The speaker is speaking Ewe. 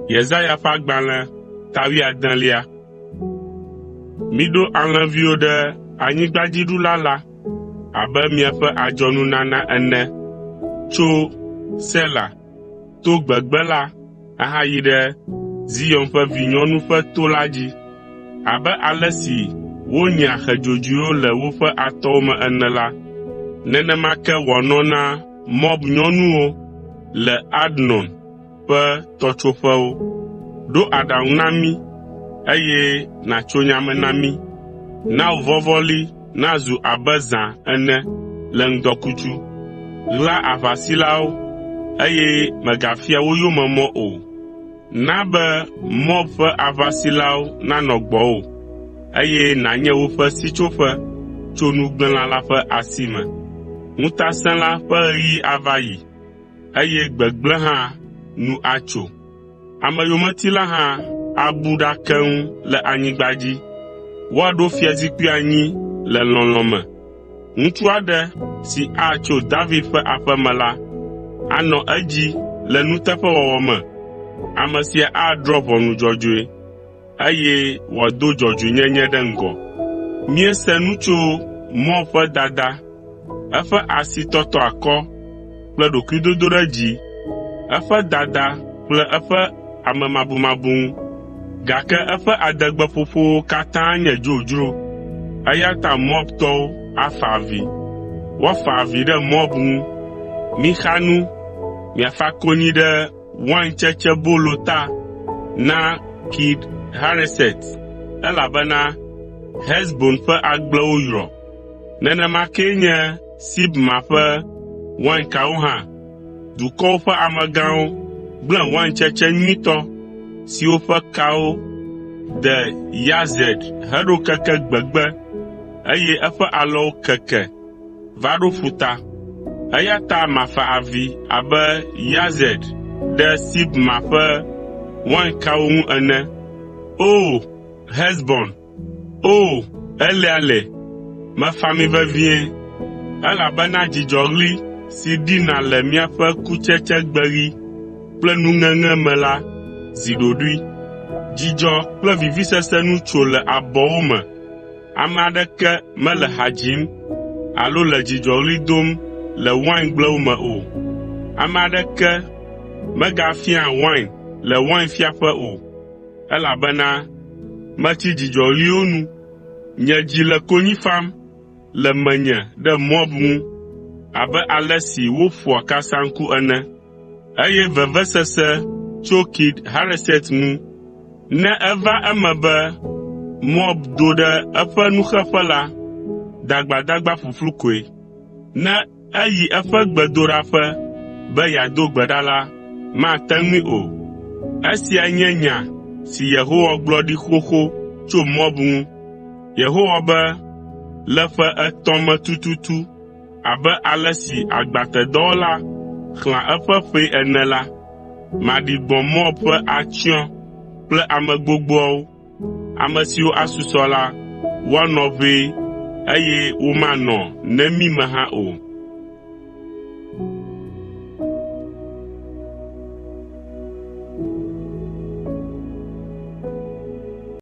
Yesaya ƒe agbalẽ 19. Miɖo alẽviwo ɖe anyigbadziɖula la abe miaƒe adzɔnunana ene tso Sela to gbegbe la ahayi ɖe Zion ƒe vinyɔnu ƒe to la dzi. Abe ale si wonya xedzodzoewo le woƒe atɔwo me ene la, nenema ke wòanɔ na Moab nyɔnuwo le Arnon ƒe tɔtsoƒewo. Ɖo aɖaŋu na mí, eye nàtso nya me na mí. Na wò vɔvɔli nazu abe zã ene le ŋdɔkutsu. Ɣla aʋasilawo, eye mègafia wo yomemɔ o. Na be Moab ƒe aʋasilawo nanɔ gbɔwò, eye nànye woƒe sitsoƒe tso nugblẽla la ƒe asi me. Ŋutasẽla ƒe ɣeyiɣi ava yi, eye gbegblẽ hã nu atso. Ameyometila hã abu ɖa keŋ le anyigba dzi. Woaɖo fiazikpui anyi le lɔlɔ̃ me. Ŋutsu aɖe si atso David ƒe aƒe me la anɔ edzi le nuteƒewɔwɔ me. Ame sia adrɔ̃ ʋɔnu dzɔdzɔe, eye wòado dzɔdzɔenyenye ɖe ŋgɔ. Míese nu tso Moab ƒe dada, eƒe asitɔtɔ akɔ kple ɖokuidodoɖedzi, eƒe dada kple eƒe amemabumabu ŋu, gake eƒe adegbeƒoƒowo katã nye dzodzro, eya ta Moabtɔwo afa avi. Woafa avi ɖe Moab ŋu. Mixa nu, miafa konyi ɖe waintsetsebolo ta na Kir Hareset, elabena Hesbon ƒe agblewo yrɔ. Nenema kee nye Sibma ƒe wainkawo hã. Dukɔwo ƒe amegãwo gblẽ waintsetse nyuitɔ siwo ƒe kawo de Yazed heɖo keke gbegbe, eye eƒe alɔwo keke va ɖo ƒuta. Eya ta mafa avi abe Yazed ɖe Sibma ƒe wainkawo ŋu ene. O Hesbon, o Eleale, mefa mi vevie, elabena dzidzɔɣli si ɖina le miaƒe kutsetsegbeɣi kple nuŋeŋe me la zi ɖoɖoe. Dzidzɔ kple vivisese nu tso le abɔwo me. Ame aɖeke mele ha dzim alo le dzidzɔɣli dom le waingblewo me o. Ame aɖeke megafia wain le wainfiaƒe o, elabena metsi dzidzɔɣliwo nu. Nye dzi le konyi fam le menye ɖe Moab ŋu abe ale si woƒoa kasaŋku ene, eye vevesese tso Kir Hareset ŋu. Ne eva eme be Moab do ɖe eƒe nuxeƒe la, dagbadagba ƒuƒlu koe. Ne eyi eƒe gbedoɖaƒe be yeado gbe ɖa la, mate ŋui o. Esia nye nya si Yehowa gblɔ ɖi xoxo tso Moab ŋu. Yehowa be, le ƒe 3 me tututu, abe ale si agbatedɔwɔla xlã eƒe ƒe ene la, maɖi gbɔ̃ Moab ƒe atsyɔ̃ kple ame gbogboawo. Ame siwo asusɔ la, woanɔ ʋɛe, eye womanɔ nemi me hã o.